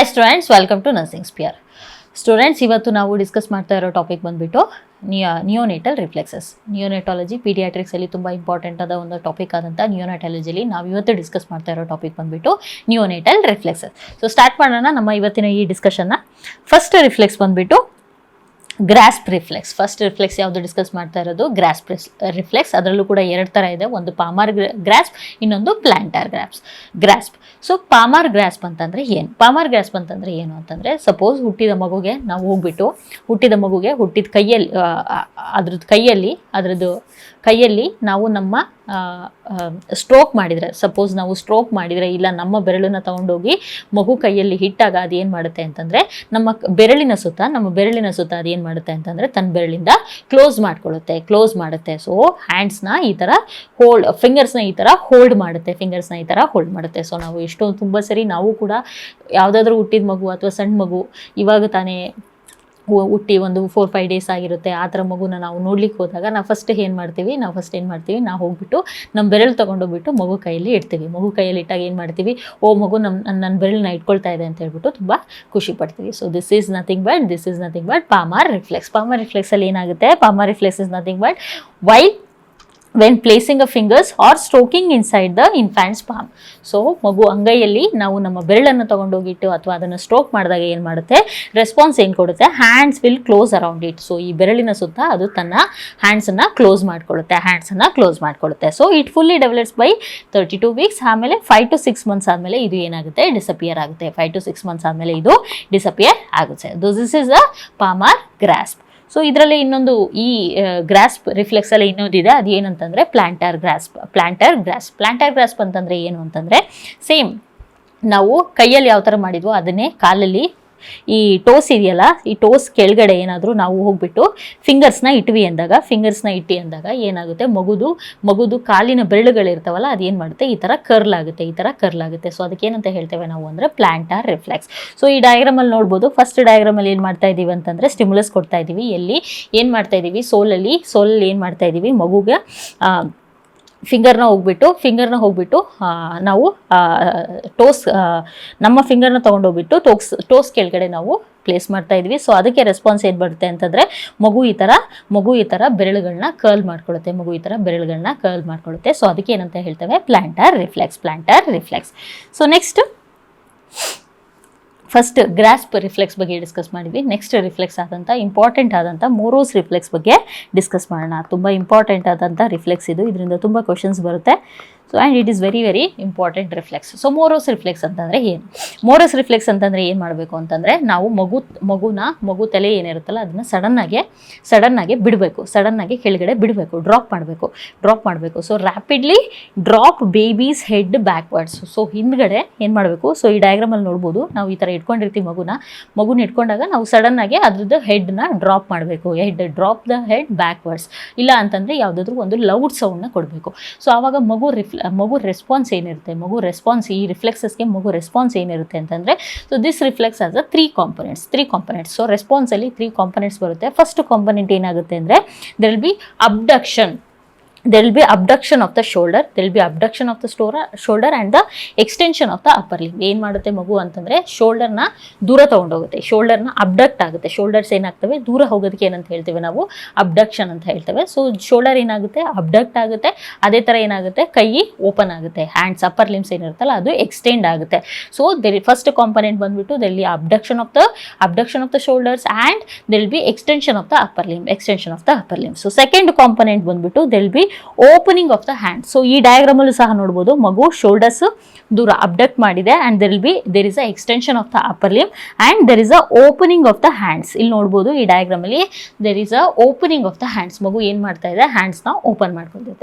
Hi students, welcome to nursing sphere. Students, ಇವತ್ತು ನಾವು discuss ಮಾಡ್ತಾ ಇರೋ ಟಾಪಿಕ್ ಬಂದುಬಿಟ್ಟು ನಿಯೋನೇಟಲ್ ರಿಫ್ಲೆಕ್ಸಸ್. ನಿಯೋನೆಟಾಲಜಿ ಪೀಡಿಯಾಟ್ರಿಕ್ಸಲ್ಲಿ ತುಂಬ ಇಂಪಾರ್ಟೆಂಟ್ ಆದ ಒಂದು ಟಾಪಿಕ್ ಆದಂಥ ನಿಯೋನೆಟಾಲಜಿಲಿ ನಾವು ಇವತ್ತು ಡಿಸ್ಕಸ್ ಮಾಡ್ತಾ ಇರೋ ಟಾಪಿಕ್ ಬಂದುಬಿಟ್ಟು ನಿಯೋನೇಟಲ್ ರಿಫ್ಲೆಕ್ಸಸ್. ಸೊ ಸ್ಟಾರ್ಟ್ ಮಾಡೋಣ ನಮ್ಮ ಇವತ್ತಿನ ಈ ಡಿಸ್ಕಷನ್ನ. ಫಸ್ಟ್ ರಿಫ್ಲೆಕ್ಸ್ ಬಂದುಬಿಟ್ಟು ಗ್ರಾಸ್ಪ್ ರಿಫ್ಲೆಕ್ಸ್. ಫಸ್ಟ್ ರಿಫ್ಲೆಕ್ಸ್ ಯಾವುದು ಡಿಸ್ಕಸ್ ಮಾಡ್ತಾ ಇರೋದು ಗ್ರಾಸ್ಪ್ ರಿಫ್ಲೆಕ್ಸ್. ಅದರಲ್ಲೂ ಕೂಡ ಎರಡು ಥರ ಇದೆ, ಒಂದು ಪಾಮರ್ ಗ್ರಾಸ್ಪ್, ಇನ್ನೊಂದು planter grasp. So Palmer grasp ಅಂತಂದರೆ ಏನು? ಪಾಮರ್ ಗ್ರಾಸ್ಪ್ ಅಂತಂದರೆ ಏನು ಅಂತಂದರೆ, ಸಪೋಸ್ ಹುಟ್ಟಿದ ಮಗುಗೆ ನಾವು ಹೋಗ್ಬಿಟ್ಟು ಹುಟ್ಟಿದ ಕೈಯಲ್ಲಿ ನಾವು ನಮ್ಮ ಸ್ಟ್ರೋಕ್ ಮಾಡಿದರೆ, ಸಪೋಸ್ ನಾವು ಸ್ಟ್ರೋಕ್ ಮಾಡಿದರೆ ಇಲ್ಲ ನಮ್ಮ ಬೆರಳನ್ನ ತೊಗೊಂಡೋಗಿ ಮಗು ಕೈಯಲ್ಲಿ ಹಿಟ್ಟಾಗ ಅದು ಏನು ಮಾಡುತ್ತೆ ಅಂತಂದರೆ ನಮ್ಮ ಬೆರಳಿನ ಸುತ್ತ ಅದು ಏನು ಮಾಡುತ್ತೆ ಅಂತಂದರೆ ತನ್ನ ಬೆರಳಿಂದ ಕ್ಲೋಸ್ ಮಾಡುತ್ತೆ. ಸೊ ಹ್ಯಾಂಡ್ಸ್ನ ಈ ಥರ ಫಿಂಗರ್ಸ್ನ ಈ ಥರ ಹೋಲ್ಡ್ ಮಾಡುತ್ತೆ. ಸೊ ನಾವು ತುಂಬ ಸರಿ ನಾವು ಕೂಡ ಯಾವುದಾದ್ರೂ ಹುಟ್ಟಿದ ಮಗು ಅಥವಾ ಸಣ್ಣ ಮಗು ಇವಾಗ ತಾನೇ ಹುಟ್ಟಿ ಒಂದು 4-5 ಡೇಸ್ ಆಗಿರುತ್ತೆ, ಆ ಥರ ಮಗುನ ನಾವು ನೋಡ್ಲಿಕ್ಕೆ ಹೋದಾಗ ನಾವು ಫಸ್ಟ್ ಏನು ಮಾಡ್ತೀವಿ, ನಾವು ಹೋಗ್ಬಿಟ್ಟು ನಮ್ಮ ಬೆರಳು ತೊಗೊಂಡೋಗ್ಬಿಟ್ಟು ಮಗು ಕೈಯಲ್ಲಿ ಇಡ್ತೀವಿ. ಮಗು ಕೈಯಲ್ಲಿ ಇಟ್ಟಾಗ ಏನು ಮಾಡ್ತೀವಿ, ಮಗು ನನ್ನ ಬೆರಳನ್ನ ಇಟ್ಕೊಳ್ತಾ ಇದೆ ಅಂತ ಹೇಳ್ಬಿಟ್ಟು ತುಂಬ ಖುಷಿ ಪಡ್ತೀವಿ. So this is nothing but palmar reflex. Palmar ರಿಫ್ಲೆಕ್ಸಲ್ಲಿ ಏನಾಗುತ್ತೆ, palmar reflex is nothing but when placing a fingers or stroking inside the infant's palm. So ಮಗು ಅಂಗೈಯಲ್ಲಿ ನಾವು ನಮ್ಮ ಬೆರಳನ್ನು ತೊಗೊಂಡೋಗಿಟ್ಟು ಅಥವಾ ಅದನ್ನು ಸ್ಟ್ರೋಕ್ ಮಾಡಿದಾಗ ಏನು ಮಾಡುತ್ತೆ, ರೆಸ್ಪಾನ್ಸ್ ಏನು ಕೊಡುತ್ತೆ, hands will close around it. So ಈ ಬೆರಳಿನ ಸುತ್ತ ಅದು ತನ್ನ ಹ್ಯಾಂಡ್ಸನ್ನು ಕ್ಲೋಸ್ ಮಾಡ್ಕೊಳ್ಳುತ್ತೆ. So it fully develops by 32 weeks. ಆಮೇಲೆ 5 to 6 ಮಂತ್ಸ್ ಆದಮೇಲೆ ಇದು ಏನಾಗುತ್ತೆ, ಡಿಸಪಿಯರ್ ಆಗುತ್ತೆ. 5 to 6 ಮಂತ್ಸ್ ಆದಮೇಲೆ ಇದು ಡಿಸಪಿಯರ್ ಆಗುತ್ತೆ. This is a Palmer grasp. So ಇದರಲ್ಲಿ ಇನ್ನೊಂದು ಈ ಗ್ರಾಸ್ಪ್ ರಿಫ್ಲೆಕ್ಸಲ್ಲಿ ಇನ್ನೊಂದಿದೆ, ಅದು ಏನಂತಂದರೆ ಪ್ಲಾಂಟರ್ ಗ್ರಾಸ್ಪ್ ಅಂತಂದರೆ ಏನು ಅಂತಂದರೆ, ಸೇಮ್ ನಾವು ಕೈಯಲ್ಲಿ ಯಾವ ಥರ ಮಾಡಿದ್ವೋ ಅದನ್ನೇ ಕಾಲಲ್ಲಿ ಈ ಟೋಸ್ ಇದೆಯಲ್ಲ, ಈ ಟೋಸ್ ಕೆಳಗಡೆ ಏನಾದರೂ ನಾವು ಹೋಗ್ಬಿಟ್ಟು ಫಿಂಗರ್ಸ್ನ ಇಟ್ಟಿ ಅಂದಾಗ ಏನಾಗುತ್ತೆ, ಮಗುದು ಕಾಲಿನ ಬೆರಳುಗಳಿರ್ತಾವಲ್ಲ ಅದು ಏನು ಮಾಡುತ್ತೆ, ಈ ಥರ ಕರ್ಲ್ ಆಗುತ್ತೆ. ಸೊ ಅದಕ್ಕೆ ಏನಂತ ಹೇಳ್ತೇವೆ ನಾವು ಅಂದರೆ ಪ್ಲಾಂಟರ್ ರಿಫ್ಲೆಕ್ಸ್. ಸೊ ಈ ಡಯಾಗ್ರಾಮಲ್ಲಿ ನೋಡ್ಬೋದು, ಫಸ್ಟ್ ಡಯಾಗ್ರಾಮಲ್ಲಿ ಏನು ಮಾಡ್ತಾ ಇದ್ದೀವಿ ಅಂತಂದರೆ ಸ್ಟಿಮ್ಯುಲಸ್ ಕೊಡ್ತಾ ಇದ್ದೀವಿ. ಎಲ್ಲಿ ಏನು ಮಾಡ್ತಾ ಇದ್ದೀವಿ, ಸೋಲಲ್ಲಿ ಏನು ಮಾಡ್ತಾ ಇದ್ದೀವಿ, ಮಗುಗೆ ಫಿಂಗರ್ನ ಹೋಗ್ಬಿಟ್ಟು ನಾವು ನಮ್ಮ ಫಿಂಗರ್ನ ತೊಗೊಂಡೋಗ್ಬಿಟ್ಟು ಟೋಸ್ ಕೆಳಗಡೆ ನಾವು ಪ್ಲೇಸ್ ಮಾಡ್ತಾ ಇದ್ವಿ. ಸೊ ಅದಕ್ಕೆ ರೆಸ್ಪಾನ್ಸ್ ಏನು ಬರುತ್ತೆ ಅಂತಂದರೆ ಮಗು ಈ ಥರ ಬೆರಳುಗಳನ್ನ ಕರ್ಲ್ ಮಾಡ್ಕೊಳ್ಳುತ್ತೆ. ಸೊ ಅದಕ್ಕೆ ಏನಂತ ಹೇಳ್ತೇವೆ, planter reflex. So next first grasp reflex ಬಗ್ಗೆ ಡಿಸ್ಕಸ್ ಮಾಡಿದ್ವಿ. ನೆಕ್ಸ್ಟ್ ರಿಫ್ಲೆಕ್ಸ್ ಇಂಪಾರ್ಟೆಂಟ್ ಆದಂಥ ಮೋರೋಸ್ ರಿಫ್ಲೆಕ್ಸ್ ಬಗ್ಗೆ ಡಿಸ್ಕಸ್ ಮಾಡೋಣ. ತುಂಬ ಇಂಪಾರ್ಟೆಂಟ್ ಆದಂಥ ರಿಫ್ಲೆಕ್ಸ್ ಇದು, ಇದರಿಂದ ತುಂಬ ಕ್ವಶನ್ಸ್ ಬರುತ್ತೆ. So and it is very very important reflex. So Moro's reflex ಅಂತಂದರೆ ಏನು? ಮೋರೋಸ್ ರಿಫ್ಲೆಕ್ಸ್ ಅಂತಂದರೆ ಏನು ಮಾಡಬೇಕು ಅಂತಂದರೆ, ನಾವು ಮಗು ತಲೆ ಏನಿರುತ್ತಲ್ಲ ಅದನ್ನು ಸಡನ್ನಾಗಿ ಬಿಡಬೇಕು, ಕೆಳಗಡೆ ಬಿಡಬೇಕು, ಡ್ರಾಪ್ ಮಾಡಬೇಕು. So rapidly drop babies head backwards. So ಹಿಂದ್ಗಡೆ ಏನು ಮಾಡಬೇಕು, ಸೊ ಈ ಡಯಾಗ್ರಾಮಲ್ಲಿ ನೋಡ್ಬೋದು, ನಾವು ಈ ಥರ ಇಟ್ಕೊಂಡಿರ್ತೀವಿ ಮಗುನ ಇಟ್ಕೊಂಡಾಗ ನಾವು ಸಡನ್ನಾಗಿ ಅದ್ರದ್ದು ಹೆಡ್ನ ಡ್ರಾಪ್ ಮಾಡಬೇಕು. Drop the head backwards. ಇಲ್ಲ ಅಂತಂದರೆ ಯಾವುದಾದ್ರೂ ಒಂದು ಲೌಡ್ ಸೌಂಡ್ನ ಕೊಡಬೇಕು. ಸೊ ಆವಾಗ ಮಗು ರೆಸ್ಪಾನ್ಸ್ ಏನಿರುತ್ತೆ, ಈ ರಿಫ್ಲೆಕ್ಸಸ್ಗೆ ರೆಸ್ಪಾನ್ಸ್ ಏನಿರುತ್ತೆ ಅಂತಂದರೆ, so this reflex has a 3 components. So ರೆಸ್ಪಾನ್ಸಲ್ಲಿ 3 ಕಾಂಪೊನೆಂಟ್ಸ್ ಬರುತ್ತೆ. ಫಸ್ಟ್ ಕಾಂಪೊನೆಂಟ್ ಏನಾಗುತ್ತೆ ಅಂದರೆ, there will be abduction of the shoulder and the extension of the upper limb. ಏನು ಮಾಡುತ್ತೆ ಮಗು ಅಂತಂದರೆ, ಶೋಲ್ಡರ್ನ ದೂರ ತೊಗೊಂಡೋಗುತ್ತೆ, ಶೋಲ್ಡರ್ನ ಅಬ್ಡಕ್ಟ್ ಆಗುತ್ತೆ. ಶೋಲ್ಡರ್ಸ್ ಏನಾಗ್ತವೆ, ದೂರ ಹೋಗೋದಕ್ಕೆ ಏನಂತ ಹೇಳ್ತೇವೆ ನಾವು, ಅಬ್ಡಕ್ಷನ್ ಅಂತ ಹೇಳ್ತೇವೆ. ಸೊ ಶೋಲ್ಡರ್ ಏನಾಗುತ್ತೆ, ಅಬ್ಡಕ್ಟ್ ಆಗುತ್ತೆ. ಅದೇ ಥರ ಏನಾಗುತ್ತೆ, ಕೈ ಓಪನ್ ಆಗುತ್ತೆ, ಹ್ಯಾಂಡ್ಸ್ ಅಪ್ಪರ್ ಲಿಮ್ಸ್ ಏನಿರುತ್ತಲ್ಲ ಅದು ಎಕ್ಸ್ಟೆಂಡ್ ಆಗುತ್ತೆ. ಸೊ ಫಸ್ಟ್ ಕಾಂಪೊನೆಂಟ್ ಬಂದ್ಬಿಟ್ಟು there will be abduction of the shoulders and there will be extension of the upper limb. So second component ಬಂದ್ಬಿಟ್ಟು there will be opening of the hand. So ಈ ಡಯಾಗ್ರಾಮಲ್ಲೂ ಸಹ ನೋಡ್ಬೋದು, ಮಗು shoulders ದೂರ ಅಬ್ಡಕ್ಟ್ ಮಾಡಿದೆ and there is a extension of the upper limb and there is a opening of the hands. ಇಲ್ಲಿ ನೋಡ್ಬೋದು ಈ ಡಯಾಗ್ರಾಮಲ್ಲಿ there is a opening of the hands. ಮಗು ಏನು ಮಾಡ್ತಾ ಇದೆ, ಹ್ಯಾಂಡ್ಸ್ನ ಓಪನ್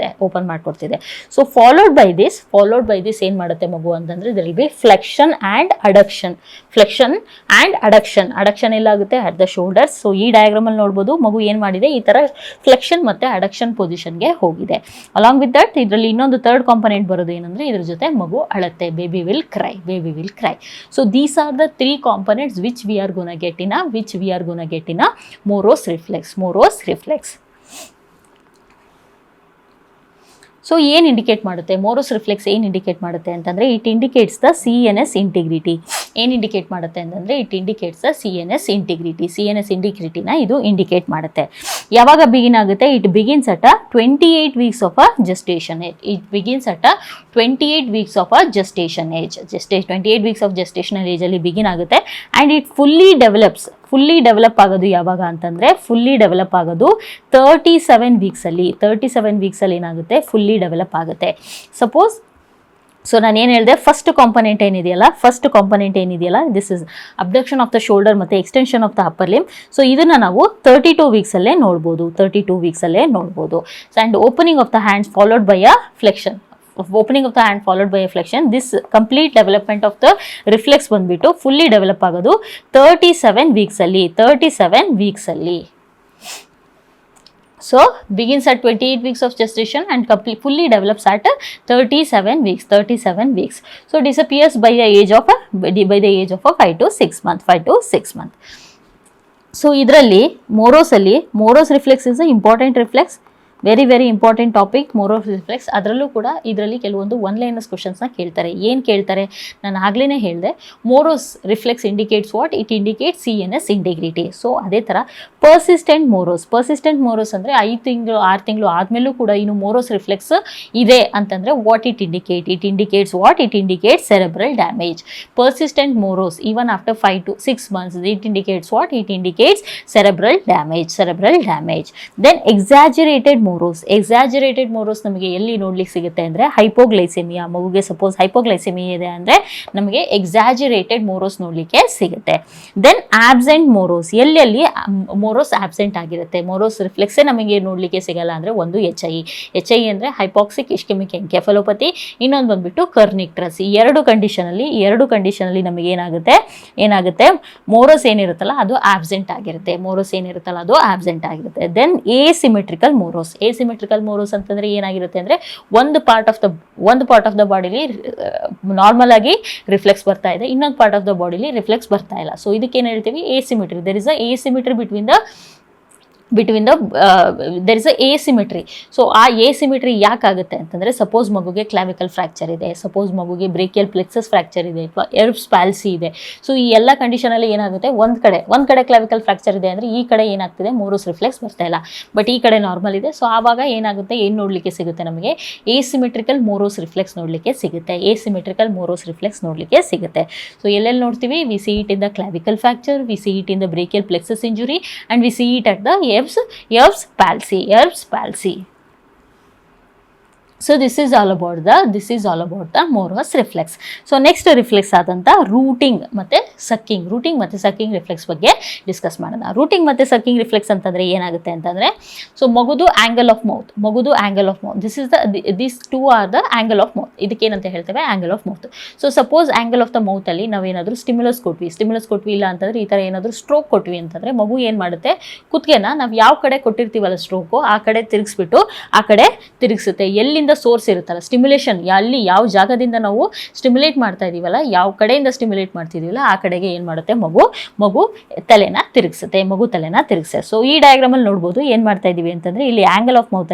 ಮಾಡ್ಕೊಳ್ತಿದೆ. ಸೊ ಫಾಲೋಡ್ ಬೈ ದಿಸ್ ಏನು ಮಾಡುತ್ತೆ ಮಗು ಅಂತಂದರೆ, there will be flexion and adduction. Adduction ಎಲ್ಲಾಗುತ್ತೆ ಅಟ್ ದ ಶೋಲ್ಡರ್ಸ್. ಸೊ ಈ ಡಯಾಗ್ರಾಮಲ್ಲಿ ನೋಡ್ಬೋದು, ಮಗು ಏನು ಮಾಡಿದೆ, ಈ ಥರ ಫ್ಲೆಕ್ಷನ್ ಮತ್ತು ಅಡಕ್ಷನ್ ಪೊಸಿಷನ್ಗೆ ಹೋಗಿದೆ. ಅಲಾಂಗ್ ವಿತ್ ದಟ್ ಇದರಲ್ಲಿ ಇನ್ನೊಂದು ಥರ್ಡ್ ಕಾಂಪೊನೆಂಟ್ ಬರೋದು ಏನಂದರೆ, ಇದ್ರ ಜೊತೆ ಮಗು ಅಳುತ್ತೆ, baby will cry. So these are the 3 components which we are gonna get in a Moro's reflex. So ಏನು ಇಂಡಿಕೇಟ್ ಮಾಡುತ್ತೆ ಮೋರೋಸ್ ರಿಫ್ಲೆಕ್ಸ್, ಏನು ಇಂಡಿಕೇಟ್ ಮಾಡುತ್ತೆ ಅಂತಂದರೆ it indicates the CNS integrity. ಏನು ಇಂಡಿಕೇಟ್ ಮಾಡುತ್ತೆ ಅಂತಂದರೆ it indicates the CNS integrity. CNS ಇಂಟಿಗ್ರಿಟಿನ ಇದು ಇಂಡಿಕೇಟ್ ಮಾಡುತ್ತೆ. ಯಾವಾಗ ಬಿಗಿನ್ ಆಗುತ್ತೆ? It begins at 28 weeks of a gestation age. It begins at 28 weeks of a gestation age. 28 weeks of gestational ಏಜಲ್ಲಿ begin ಆಗುತ್ತೆ ಆ್ಯಂಡ್ ಇಟ್ ಫುಲ್ಲಿ ಡೆವಲಪ್ ಆಗೋದು ಯಾವಾಗ ಅಂತಂದರೆ ಫುಲ್ಲಿ ಡೆವಲಪ್ ಆಗೋದು 37 ವೀಕ್ಸಲ್ಲಿ ಏನಾಗುತ್ತೆ? ಫುಲ್ಲಿ ಡೆವಲಪ್ ಆಗುತ್ತೆ. ಸಪೋಸ್ ಸೊ ನಾನು ಏನು ಹೇಳಿದೆ, ಫಸ್ಟ್ ಕಾಂಪೊನೆಂಟ್ ಏನಿದೆಯಲ್ಲ this is abduction of the shoulder ಮತ್ತು extension of the upper limb. So ಇದನ್ನು ನಾವು 32 ವೀಕ್ಸಲ್ಲೇ ನೋಡ್ಬೋದು. And opening of the hands followed by a flexion. This complete development of the reflex ಬಂದ್ಬಿಟ್ಟು ಫುಲ್ಲಿ ಡೆವಲಪ್ ಆಗೋದು 37 ವೀಕ್ಸಲ್ಲಿ. So begins at 28 weeks of gestation and fully develops at 37 weeks. So disappears by the age of 5 to 6 months. So idರಲ್ಲಿ Moro's reflex is a important reflex, very important topic Moro's reflex. ಅದರಲ್ಲೂ ಕೂಡ ಇದರಲ್ಲಿ ಕೆಲವೊಂದು one liners ಕ್ವಶನ್ಸ್ನ ಕೇಳ್ತಾರೆ. ಏನು ಕೇಳ್ತಾರೆ? ನಾನು ಆಗಲೇ ಹೇಳಿದೆ, Moro's reflex indicates what? It indicates CNS integrity. So ಅದೇ ಥರ ಪರ್ಸಿಸ್ಟೆಂಟ್ ಮೋರೋಸ್ ಅಂದರೆ 5 ತಿಂಗಳು 6 ತಿಂಗಳು ಆದಮೇಲೂ ಕೂಡ ಇನ್ನು ಮೋರೋಸ್ ರಿಫ್ಲೆಕ್ಸ್ ಇದೆ ಅಂತಂದರೆ what it indicates what? It indicates cerebral damage. Persistent Moro's even after 5 to 6 months it indicates what? It indicates cerebral damage. Then exaggerated Moro's ನಮಗೆ ಎಲ್ಲಿ ನೋಡ್ಲಿಕ್ಕೆ ಸಿಗುತ್ತೆ ಅಂದರೆ ಹೈಪೋಗ್ಲೈಸೆಮಿಯಾ. ಮಗುಗೆ ಸಪೋಸ್ ಹೈಪೋಗ್ಲೈಸೆಮಿಯಾ ಇದೆ ಅಂದರೆ ನಮಗೆ ಎಕ್ಸಾಜರೇಟೆಡ್ ಮೋರೋಸ್ ನೋಡಲಿಕ್ಕೆ ಸಿಗುತ್ತೆ. ದೆನ್ ಆಬ್ಸೆಂಟ್ ಮೋರೋಸ್, ಎಲ್ಲೆಲ್ಲಿ ಮೋರೋಸ್ ಆಬ್ಸೆಂಟ್ ಆಗಿರುತ್ತೆ, ಮೋರೋಸ್ ರಿಫ್ಲೆಕ್ಸೇ ನಮಗೆ ನೋಡಲಿಕ್ಕೆ ಸಿಗಲ್ಲ ಅಂದರೆ ಒಂದು HI ಅಂದರೆ ಹೈಪಾಕ್ಸಿಕ್ ಇಸ್ಕೆಮಿಕ್ ಎನ್ಕೆಫಲೋಪತಿ, ಇನ್ನೊಂದು ಬಂದ್ಬಿಟ್ಟು ಕರ್ನಿಕ್ಟ್ರಸ್. ಈ ಎರಡು ಕಂಡೀಷನಲ್ಲಿ ನಮಗೆ ಏನಾಗುತ್ತೆ ಮೋರೋಸ್ ಏನಿರುತ್ತಲ್ಲ ಅದು ಆಬ್ಸೆಂಟ್ ಆಗಿರುತ್ತೆ. ದೆನ್ ಎಸಿಮೆಟ್ರಿಕಲ್ ಮೋರೋಸ್ ಅಂತಂದ್ರೆ ಏನಾಗಿರುತ್ತೆ ಅಂದ್ರೆ ಒಂದು part of the bodily normal ಆಗಿ ರಿಫ್ಲೆಕ್ಸ್ ಬರ್ತಾ ಇದೆ, ಇನ್ನೊಂದು part of the bodily reflex ಬರ್ತಾ ಇಲ್ಲ. ಸೊ ಇದಕ್ಕೆ ಏನ್ ಹೇಳ್ತೀವಿ? Asymmetry. There is a asymmetry between there is a asymmetry. So ಆ ಎಸಿಮೆಟ್ರಿ ಯಾಕಾಗುತ್ತೆ ಅಂತಂದರೆ ಸಪೋಸ್ ಮಗುಗೆ ಕ್ಲಾವಿಕಲ್ ಫ್ರ್ಯಾಕ್ಚರ್ ಇದೆ, ಸಪೋಸ್ ಮಗುಗೆ ಬ್ರೇಕಿಯಲ್ ಪ್ಲೆಕ್ಸಸ್ ಫ್ರ್ಯಾಕ್ಚರ್ ಇದೆ, ಅಥವಾ ಎರ್ಬ್ಸ್ ಪ್ಯಾಲ್ಸಿ ಇದೆ. ಸೊ ಈ ಎಲ್ಲ ಕಂಡೀಷನಲ್ಲಿ ಏನಾಗುತ್ತೆ, ಒಂದು ಕಡೆ ಕ್ಲಾವಿಕಲ್ ಫ್ರ್ಯಾಕ್ಚರ್ ಇದೆ ಅಂದರೆ ಈ ಕಡೆ ಏನಾಗ್ತಿದೆ ಮೋರೋಸ್ ರಿಫ್ಲೆಕ್ಸ್ ಬರ್ತಾ ಇಲ್ಲ, ಬಟ್ ಈ ಕಡೆ ನಾರ್ಮಲ್ ಇದೆ. ಸೊ ಆವಾಗ ಏನಾಗುತ್ತೆ, ಏನು ನೋಡಲಿಕ್ಕೆ ಸಿಗುತ್ತೆ ನಮಗೆ? ಎಸಿಮೆಟ್ರಿಕಲ್ ಮೋರೋಸ್ ರಿಫ್ಲೆಕ್ಸ್ ನೋಡಲಿಕ್ಕೆ ಸಿಗುತ್ತೆ. ಸೊ ಎಲ್ಲೆಲ್ಲಿ ನೋಡ್ತೀವಿ? We see it in the clavicle fracture, we see it in the brachial plexus injury, and we see it at the Erb's palsy. So this is all about the Moros reflex. So next reflex ಆದಂತ rooting ಮತ್ತೆ sucking reflex ಬಗ್ಗೆ discuss ಮಾಡೋಣ. Rooting ಮತ್ತೆ sucking reflex ಅಂತಂದ್ರೆ ಏನಾಗುತ್ತೆ ಅಂತಂದ್ರೆ, so ಮಗುದು angle of mouth, this two are the angle of mouth. ಇದಕ್ಕೆ ಏನಂತ ಹೇಳ್ತೇವೆ? Angle of mouth. So suppose angle of the mouth ಅಲ್ಲಿ ನಾವೇನಾದ್ರೂ ಸ್ಟಿಮ್ಯುಲಸ್ ಕೊಟ್ವಿ ಇಲ್ಲ ಅಂತಂದ್ರೆ ಈ ತರ ಏನಾದ್ರೂ ಸ್ಟ್ರೋಕ್ ಕೊಟ್ವಿ ಅಂತಂದ್ರೆ ಮಗು ಏನ್ ಮಾಡುತ್ತೆ, ಕುತ್ತಿಗೆನ ನಾವು ಯಾವ ಕಡೆ ಕೊಟ್ಟಿರ್ತೀವಲ್ಲ ಸ್ಟ್ರೋಕು ಆ ಕಡೆ ತಿರುಗಿಸ್ಬಿಟ್ಟು ಆ ಕಡೆ ತಿರುಗಿಸುತ್ತೆ. ಎಲ್ಲಿಂದ ಸೋರ್ಸ್ ಇರುತ್ತಲ್ಲ ಸ್ಟಿಮ್ಯುಲೇಷನ್, ಅಲ್ಲಿ ಯಾವ ಜಾಗದಿಂದ ನಾವು ಸ್ಟಿಮ್ಯುಲೇಟ್ ಮಾಡ್ತಾ ಇದೀವಲ್ಲ, ಯಾವ ಕಡೆಯಿಂದ ಸ್ಟಿಮ್ಯುಲೇಟ್ ಮಾಡ್ತಿದೀವಲ್ಲ ಆ ಕಡೆಗೆ ಏನ್ ಮಾಡುತ್ತೆ ಮಗು ತಲೆನ ತಿರುಗಿಸುತ್ತೆ. ಸೊ ಈ ಡಯಾಗ್ರಾಮ್ ಅಲ್ಲಿ ನೋಡ್ಬೋದು ಏನ್ ಮಾಡ್ತಾ ಇದೀವಿ ಅಂತಂದ್ರೆ, ಇಲ್ಲಿ ಆಂಗಲ್ ಆಫ್ ಮೌತ್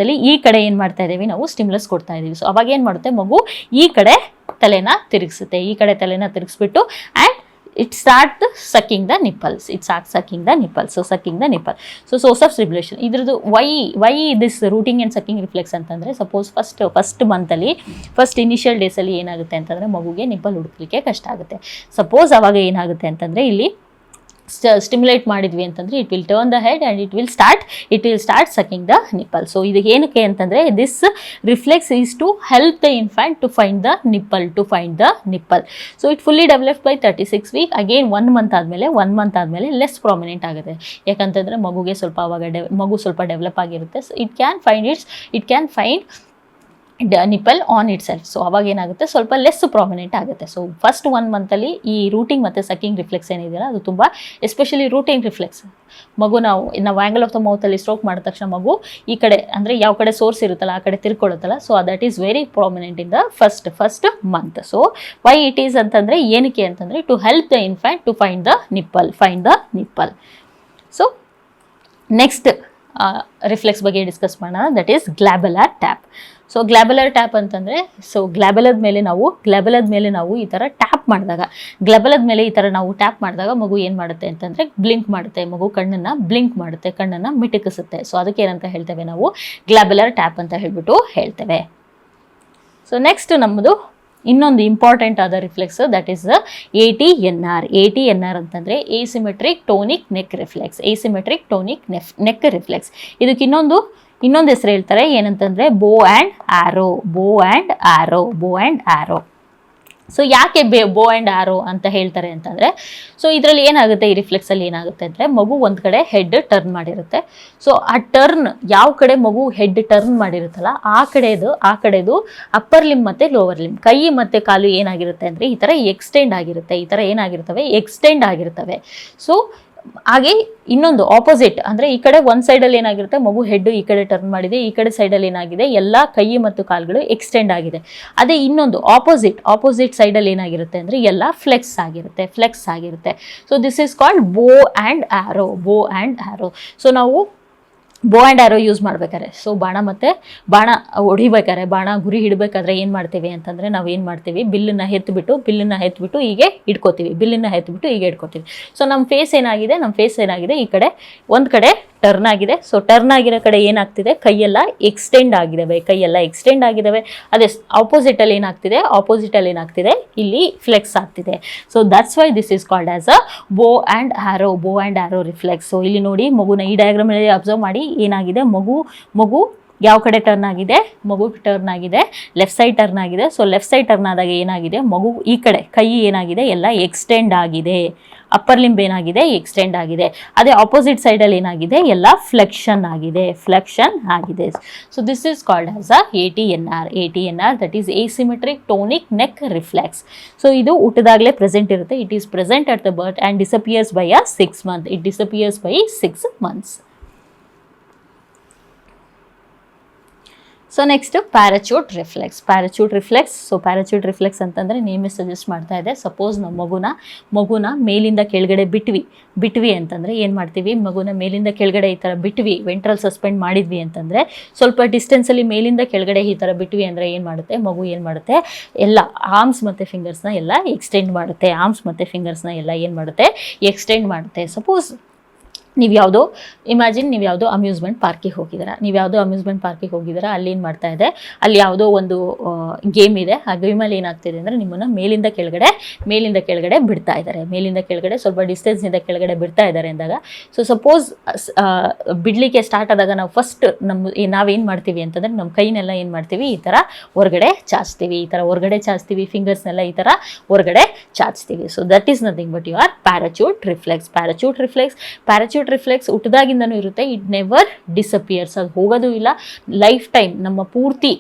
ಅಲ್ಲಿ ಈ ಕಡೆ ಏನ್ ಮಾಡ್ತಾ ಇದೀವಿ ನಾವು ಸ್ಟಿಮ್ಯುಲಸ್ ಕೊಡ್ತಾ ಇದೀವಿ. ಸೊ ಅವಾಗ ಏನ್ ಮಾಡುತ್ತೆ ಮಗು ಈ ಕಡೆ ತಲೆನ ತಿರುಗಿಸ್ಬಿಟ್ಟು and it starts sucking the nipples. So sucking the nipple. So source of stimulation. ಇದ್ರದ್ದು why this rooting and sucking reflex ಅಂತಂದ್ರೆ, ಸಪೋಸ್ ಫಸ್ಟ್ ಮಂತ್ ಅಲ್ಲಿ ಇನಿಷಿಯಲ್ ಡೇಸ್ ಅಲ್ಲಿ ಏನಾಗುತ್ತೆ ಅಂತಂದ್ರೆ ಮಗುಗೆ ನಿಪ್ಪಲ್ ಹುಡುಕ್ಲಿಕ್ಕೆ ಕಷ್ಟ ಆಗುತ್ತೆ. ಸಪೋಸ್ ಅವಾಗ ಏನಾಗುತ್ತೆ ಅಂತಂದ್ರೆ ಇಲ್ಲಿ ಸ್ಟಿಮ್ಯುಲೇಟ್ ಮಾಡಿದ್ವಿ ಅಂತಂದ್ರೆ it will turn the head and it will start sucking the nipple. So ಇದು ಏನಕ್ಕೆ ಅಂತಂದ್ರೆ, this reflex is to help the infant to find the nipple. So it fully developed by 36 week. Again 1 month ಆದಮೇಲೆ less prominent ಆಗುತ್ತೆ. ಯಾಕಂತಂದ್ರೆ ಮಗುಗೆ ಸ್ವಲ್ಪ ಅವಾಗ ಮಗು ಸ್ವಲ್ಪ ಡೆವಲಪ್ ಆಗಿರುತ್ತೆ. So it can find nipple on itself. So ಅವಾಗ ಏನಾಗುತ್ತೆ, ಸ್ವಲ್ಪ ಲೆಸ್ ಪ್ರಾಮಿನೆಂಟ್ ಆಗುತ್ತೆ. ಸೊ ಫಸ್ಟ್ 1 ಮಂತಲ್ಲಿ ಈ ರೂಟಿಂಗ್ ಮತ್ತು ಸಕ್ಕಿಂಗ್ ರಿಫ್ಲೆಕ್ಸ್ ಏನಿದೆಯಲ್ಲ ಅದು ತುಂಬ, ಎಸ್ಪೆಷಲಿ ರೂಟಿಂಗ್ ರಿಫ್ಲೆಕ್ಸ್ ಮಗು ನಾವು ಆಂಗಲ್ ಆಫ್ ದ ಮೌತಲ್ಲಿ ಸ್ಟ್ರೋಕ್ ಮಾಡಿದ ತಕ್ಷಣ ಮಗು ಈ ಕಡೆ ಅಂದರೆ ಯಾವ ಕಡೆ ಸೋರ್ಸ್ ಇರುತ್ತಲ್ಲ ಆ ಕಡೆ ತಿರ್ಕೊಳ್ಳುತ್ತಲ್ಲ. So that is very prominent in the first month. So why it is ಅಂತಂದರೆ, ಏನಕ್ಕೆ ಅಂತಂದರೆ to help the infant to find the nipple. So reflex ಬಗ್ಗೆ ಡಿಸ್ಕಸ್ ಮಾಡೋಣ, that is glabellar tap. So glabellar tap ಅಂತಂದರೆ, so ಗ್ಲಾಬೆಲದ ಮೇಲೆ ನಾವು ಈ ಥರ ಟ್ಯಾಪ್ ಮಾಡಿದಾಗ, ಗ್ಲಾಬೆಲದ ಮೇಲೆ ಈ ಥರ ನಾವು ಟ್ಯಾಪ್ ಮಾಡಿದಾಗ ಮಗು ಏನು ಮಾಡುತ್ತೆ ಅಂತಂದರೆ ಬ್ಲಿಂಕ್ ಮಾಡುತ್ತೆ, ಮಗು ಕಣ್ಣನ್ನು ಬ್ಲಿಂಕ್ ಮಾಡುತ್ತೆ, ಕಣ್ಣನ್ನು ಮಿಟುಕಿಸುತ್ತೆ. ಸೊ ಅದಕ್ಕೆ ಏನಂತ ಹೇಳ್ತೇವೆ ನಾವು, ಗ್ಲಾಬೆಲರ್ ಟ್ಯಾಪ್ ಅಂತ ಹೇಳ್ಬಿಟ್ಟು ಹೇಳ್ತೇವೆ. ಸೊ ನೆಕ್ಸ್ಟ್ ನಮ್ಮದು ಇನ್ನೊಂದು ಇಂಪಾರ್ಟೆಂಟ್ ಆದ reflex, that is ATNR. ATNR ಅಂತಂದರೆ asymmetric tonic neck reflex. Asymmetric tonic neck reflex. ಇದಕ್ಕೆ ಇನ್ನೊಂದು ಹೆಸರು ಹೇಳ್ತಾರೆ, ಏನಂತಂದರೆ ಬೋ ಆ್ಯಂಡ್ ಆ್ಯರೋ. ಸೊ ಯಾಕೆ ಬೋ ಆ್ಯಂಡ್ ಆ್ಯರೋ ಅಂತ ಹೇಳ್ತಾರೆ ಅಂತಂದರೆ, ಸೊ ಇದರಲ್ಲಿ ಏನಾಗುತ್ತೆ, ಈ ರಿಫ್ಲೆಕ್ಸಲ್ಲಿ ಏನಾಗುತ್ತೆ ಅಂದರೆ, ಮಗು ಒಂದು ಕಡೆ ಹೆಡ್ ಟರ್ನ್ ಮಾಡಿರುತ್ತೆ. ಸೊ ಆ ಟರ್ನ್ ಯಾವ ಕಡೆ ಮಗು ಹೆಡ್ ಟರ್ನ್ ಮಾಡಿರುತ್ತಲ್ಲ ಆ ಕಡೆದು ಅಪ್ಪರ್ ಲಿಮ್ ಮತ್ತು ಲೋವರ್ ಲಿಮ್, ಕೈ ಮತ್ತು ಕಾಲು ಏನಾಗಿರುತ್ತೆ ಅಂದರೆ ಈ ಥರ ಎಕ್ಸ್ಟೆಂಡ್ ಆಗಿರ್ತವೆ. ಸೊ ಹಾಗೆ ಇನ್ನೊಂದು ಆಪೋಸಿಟ್ ಅಂದರೆ, ಈ ಕಡೆ ಒಂದು ಸೈಡಲ್ಲಿ ಏನಾಗಿರುತ್ತೆ, ಮಗು ಹೆಡ್ ಈ ಕಡೆ ಟರ್ನ್ ಮಾಡಿದೆ, ಈ ಕಡೆ ಸೈಡಲ್ಲಿ ಏನಾಗಿದೆ, ಎಲ್ಲ ಕೈ ಮತ್ತು ಕಾಲುಗಳು ಎಕ್ಸ್ಟೆಂಡ್ ಆಗಿದೆ. ಅದೇ ಇನ್ನೊಂದು ಆಪೋಸಿಟ್ ಸೈಡಲ್ಲಿ ಏನಾಗಿರುತ್ತೆ ಅಂದರೆ ಎಲ್ಲ ಫ್ಲೆಕ್ಸ್ ಆಗಿರುತ್ತೆ. ಸೊ ದಿಸ್ ಈಸ್ ಕಾಲ್ಡ್ ಬೋ ಆ್ಯಂಡ್ ಆ್ಯರೋ. ಸೊ ನಾವು ಬೋ ಆ್ಯಂಡ್ ಆ್ಯರೋ ಯೂಸ್ ಮಾಡ್ಬೇಕಾದ್ರೆ, ಸೊ ಬಾಣ ಹೊಡಿಬೇಕಾದ್ರೆ, ಬಾಣ ಗುರಿ ಹಿಡಬೇಕಾದ್ರೆ ಏನು ಮಾಡ್ತೀವಿ ಅಂತಂದರೆ, ನಾವು ಏನು ಮಾಡ್ತೀವಿ, ಬಿಲ್ಲನ್ನು ಎತ್ಬಿಟ್ಟು ಹೀಗೆ ಇಟ್ಕೋತೀವಿ. ಸೊ ನಮ್ಮ ಫೇಸ್ ಏನಾಗಿದೆ, ಈ ಕಡೆ ಒಂದು ಕಡೆ ಟರ್ನ್ ಆಗಿದೆ. ಸೊ ಟರ್ನ್ ಆಗಿರೋ ಕಡೆ ಏನಾಗ್ತಿದೆ, ಕೈಯೆಲ್ಲ ಎಕ್ಸ್ಟೆಂಡ್ ಆಗಿದ್ದಾವೆ. ಅದೇ ಆಪೋಸಿಟಲ್ಲಿ ಏನಾಗ್ತಿದೆ, ಇಲ್ಲಿ ಫ್ಲೆಕ್ಸ್ ಆಗ್ತಿದೆ. So that's why this is called as ಅ ಬೋ ಆ್ಯಂಡ್ ಆ್ಯರೋ ರಿಫ್ಲೆಕ್ಸ್. ಸೊ ಇಲ್ಲಿ ನೋಡಿ, ಮಗುನ ಈ ಡಯಾಗ್ರಾಮಲ್ಲಿ ಅಬ್ಸರ್ವ್ ಮಾಡಿ, ಏನಾಗಿದೆ, ಮಗು ಯಾವ ಕಡೆ ಟರ್ನ್ ಆಗಿದೆ, ಲೆಫ್ಟ್ ಸೈಡ್ ಟರ್ನ್ ಆಗಿದೆ. ಸೊ ಲೆಫ್ಟ್ ಸೈಡ್ ಟರ್ನ್ ಆದಾಗ ಏನಾಗಿದೆ, ಮಗು ಈ ಕಡೆ ಕೈ ಏನಾಗಿದೆ, ಎಲ್ಲ ಎಕ್ಸ್ಟೆಂಡ್ ಆಗಿದೆ, ಅಪ್ಪರ್ ಲಿಂಬ್ ಏನಾಗಿದೆ, ಎಕ್ಸ್ಟೆಂಡ್ ಆಗಿದೆ. ಅದೇ ಆಪೋಸಿಟ್ ಸೈಡಲ್ಲಿ ಏನಾಗಿದೆ, ಎಲ್ಲ ಫ್ಲೆಕ್ಷನ್ ಆಗಿದೆ. So this is called as a ATNR, that is asymmetric tonic neck reflex. So ಇದು ಹುಟ್ಟಿದಾಗಲೇ ಪ್ರೆಸೆಂಟ್ ಇರುತ್ತೆ. It is present at the birth and disappears by 6 months. So next parachute reflex. So parachute reflex ಅಂತಂದರೆ name suggest ಮಾಡ್ತಾ ಇದೆ. Suppose ನಾವು ಮಗುನ ಮೇಲಿಂದ ಕೆಳಗಡೆ ಬಿಟ್ವಿ ಅಂತಂದರೆ ಏನು ಮಾಡ್ತೀವಿ, ಮಗುನ ಮೇಲಿಂದ ಕೆಳಗಡೆ ಈ ಥರ ಬಿಟ್ವಿ, ವೆಂಟ್ರಲ್ ಸಸ್ಪೆಂಡ್ ಮಾಡಿದ್ವಿ ಅಂತಂದರೆ, ಸ್ವಲ್ಪ ಡಿಸ್ಟೆನ್ಸಲ್ಲಿ ಮೇಲಿಂದ ಕೆಳಗಡೆ ಈ ಥರ ಬಿಟ್ವಿ ಅಂದರೆ ಏನು ಮಾಡುತ್ತೆ, ಮಗು ಏನು ಮಾಡುತ್ತೆ, ಎಲ್ಲ ಆರ್ಮ್ಸ್ ಮತ್ತು ಫಿಂಗರ್ಸ್ನ ಎಲ್ಲ ಎಕ್ಸ್ಟೆಂಡ್ ಮಾಡುತ್ತೆ. ಸಪೋಸ್ ನೀವು ಯಾವುದೋ ಅಮ್ಯೂಸ್ಮೆಂಟ್ ಪಾರ್ಕಿಗೆ ಹೋಗಿದ್ದೀರಾ, ಅಲ್ಲಿ ಏನು ಮಾಡ್ತಾ ಇದೆ, ಅಲ್ಲಿ ಯಾವುದೋ ಒಂದು ಗೇಮ್ ಇದೆ. ಆ ಗೇಮಲ್ಲಿ ಏನಾಗ್ತಿದೆ ಅಂದರೆ, ನಿಮ್ಮನ್ನು ಮೇಲಿಂದ ಕೆಳಗಡೆ ಬಿಡ್ತಾ ಇದ್ದಾರೆ, ಸ್ವಲ್ಪ ಡಿಸ್ಟೆನ್ಸ್ನಿಂದ ಕೆಳಗಡೆ ಬಿಡ್ತಾ ಇದ್ದಾರೆ ಅಂದಾಗ, ಸೊ ಸಪೋಸ್ ಬಿಡಲಿಕ್ಕೆ ಸ್ಟಾರ್ಟ್ ಆದಾಗ ನಾವು ಫಸ್ಟ್ ನಾವೇನು ಮಾಡ್ತೀವಿ ಅಂತಂದರೆ, ನಮ್ಮ ಕೈನೆಲ್ಲ ಏನು ಮಾಡ್ತೀವಿ, ಈ ಥರ ಹೊರಗಡೆ ಚಾಚ್ತೀವಿ, ಫಿಂಗರ್ಸ್ನೆಲ್ಲ ಈ ಥರ ಹೊರಗಡೆ ಚಾಚ್ತೀವಿ. So that is nothing but your parachute reflex ಹುಟ್ಟಿದಾಗಿಂದನೂ ಇರುತ್ತೆ. ಇಟ್ ನೆವರ್ ಡಿಸಪಿಯರ್ಸ್, ಅದು ಹೋಗೋದು ಇಲ್ಲ. ಲೈಫ್ ಟೈಮ್ ನಮ್ಮ ಪೂರ್ತಿ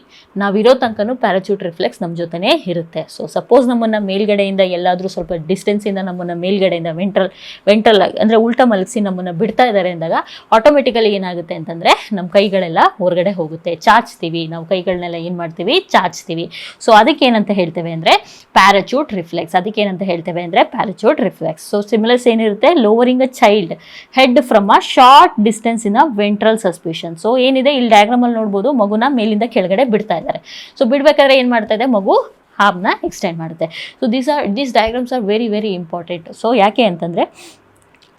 ನಾವಿರೋ ತನಕನೂ ಪ್ಯಾರಾಚೂಟ್ ರಿಫ್ಲೆಕ್ಸ್ ನಮ್ಮ ಜೊತೆನೇ ಇರುತ್ತೆ. ಸೊ ಸಪೋಸ್ ನಮ್ಮನ್ನು ಮೇಲ್ಗಡೆಯಿಂದ ಎಲ್ಲಾದರೂ ಸ್ವಲ್ಪ ಡಿಸ್ಟೆನ್ಸಿಂದ ನಮ್ಮನ್ನು ಮೇಲ್ಗಡೆಯಿಂದ ವೆಂಟ್ರಲ್ ಅಂದರೆ ಉಲ್ಟಾ ಮಲಗಿಸಿ ನಮ್ಮನ್ನು ಬಿಡ್ತಾ ಇದ್ದಾರೆ ಅಂದಾಗ, ಆಟೋಮೆಟಿಕಲಿ ಏನಾಗುತ್ತೆ ಅಂತಂದರೆ, ನಮ್ಮ ಕೈಗಳೆಲ್ಲ ಹೊರಗಡೆ ಹೋಗುತ್ತೆ, ಚಾಚ್ತೀವಿ, ನಾವು ಕೈಗಳನ್ನೆಲ್ಲ ಏನು ಮಾಡ್ತೀವಿ, ಚಾಚ್ತೀವಿ. ಸೊ ಅದಕ್ಕೇನಂತ ಹೇಳ್ತೇವೆ ಅಂದರೆ ಪ್ಯಾರಾಚೂಟ್ ರಿಫ್ಲೆಕ್ಸ್. ಸೊ ಸಿಮಿಲರ್ಸ್ ಏನಿರುತ್ತೆ, lowering a child head from a short distance in a ventral suspicion. So ಏನಿದೆ, ಇಲ್ಲಿ ಡಯಾಗ್ರಾಮಲ್ಲಿ ನೋಡ್ಬೋದು, ಮಗುನ ಮೇಲಿಂದ ಕೆಳಗಡೆ ಬಿಡ್ತಾ ಇದ್ದಾರೆ. ಸೊ ಬಿಡಬೇಕಾದ್ರೆ ಏನು ಮಾಡ್ತಾ ಇದೆ, ಮಗು ಹಾರ್ಮ್ನ ಎಕ್ಸ್ಟೆಂಡ್ ಮಾಡುತ್ತೆ. So these diagrams are very very important. So ಯಾಕೆ ಅಂತಂದರೆ,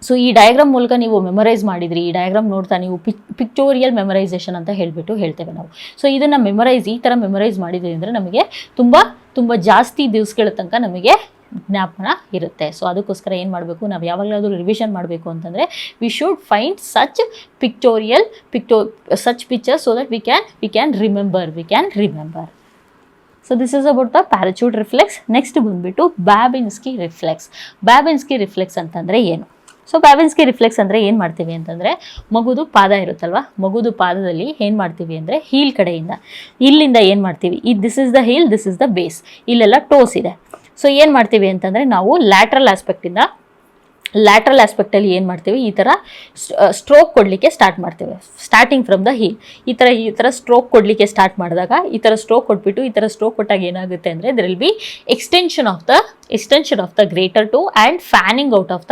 ಸೊ ಈ ಡಯಾಗ್ರಾಮ್ ಮೂಲಕ ನೀವು ಮೆಮೊರೈಸ್ ಮಾಡಿದ್ರಿ, ಈ ಡಯಾಗ್ರಾಮ್ ನೋಡ್ತಾ ನೀವು ಪಿಕ್ಟೋರಿಯಲ್ ಮೆಮೊರೈಸೇಷನ್ ಅಂತ ಹೇಳ್ತೇವೆ ನಾವು. ಸೊ ಇದನ್ನು ಈ ಥರ ಮೆಮೊರೈಸ್ ಮಾಡಿದ್ರಿ ಅಂದರೆ ನಮಗೆ ತುಂಬ ಜಾಸ್ತಿ ದಿವಸಗಳ ತನಕ ನಮಗೆ ಜ್ಞಾಪನ ಇರುತ್ತೆ. ಸೊ ಅದಕ್ಕೋಸ್ಕರ ಏನು ಮಾಡಬೇಕು, ನಾವು ಯಾವಾಗಲಾದರೂ ರಿವಿಷನ್ ಮಾಡಬೇಕು ಅಂತಂದರೆ, we should find such pictures so that we can remember. So this is about the parachute reflex. Next ಬಂದುಬಿಟ್ಟು ಬ್ಯಾಬಿನ್ಸ್ಕಿ ರಿಫ್ಲೆಕ್ಸ್ ಅಂತಂದರೆ ಏನು? ಸೊ ಬ್ಯಾಬಿನ್ಸ್ಕಿ ರಿಫ್ಲೆಕ್ಸ್ ಅಂದರೆ ಏನು ಮಾಡ್ತೀವಿ ಅಂತಂದರೆ, ಮಗುದು ಪಾದ ಇರುತ್ತಲ್ವ, ಮಗುದು ಪಾದದಲ್ಲಿ ಏನು ಮಾಡ್ತೀವಿ ಅಂದರೆ, ಹೀಲ್ ಕಡೆಯಿಂದ ಇಲ್ಲಿಂದ ಏನು ಮಾಡ್ತೀವಿ, this is the heel, this is the base, ಇಲ್ಲೆಲ್ಲ ಟೋಸ್ ಇದೆ. ಸೊ ಏನು ಮಾಡ್ತೀವಿ ಅಂತಂದರೆ, ನಾವು ಲ್ಯಾಟ್ರಲ್ ಆಸ್ಪೆಕ್ಟಿಂದ ಲ್ಯಾಟ್ರಲ್ ಆಸ್ಪೆಕ್ಟಲ್ಲಿ ಏನು ಮಾಡ್ತೀವಿ, ಈ ಥರ ಸ್ಟ್ರೋಕ್ ಕೊಡಲಿಕ್ಕೆ ಸ್ಟಾರ್ಟ್ ಮಾಡ್ತೇವೆ. ಸ್ಟಾರ್ಟಿಂಗ್ ಫ್ರಮ್ ದ ಹೀಲ್ ಈ ಥರ ಸ್ಟ್ರೋಕ್ ಕೊಡಲಿಕ್ಕೆ ಸ್ಟಾರ್ಟ್ ಮಾಡಿದಾಗ, ಈ ಥರ ಸ್ಟ್ರೋಕ್ ಕೊಟ್ಬಿಟ್ಟು ಈ ಥರ ಸ್ಟ್ರೋಕ್ ಕೊಟ್ಟಾಗ ಏನಾಗುತ್ತೆ ಅಂದರೆ, there will be extension of the greater toe and fanning out of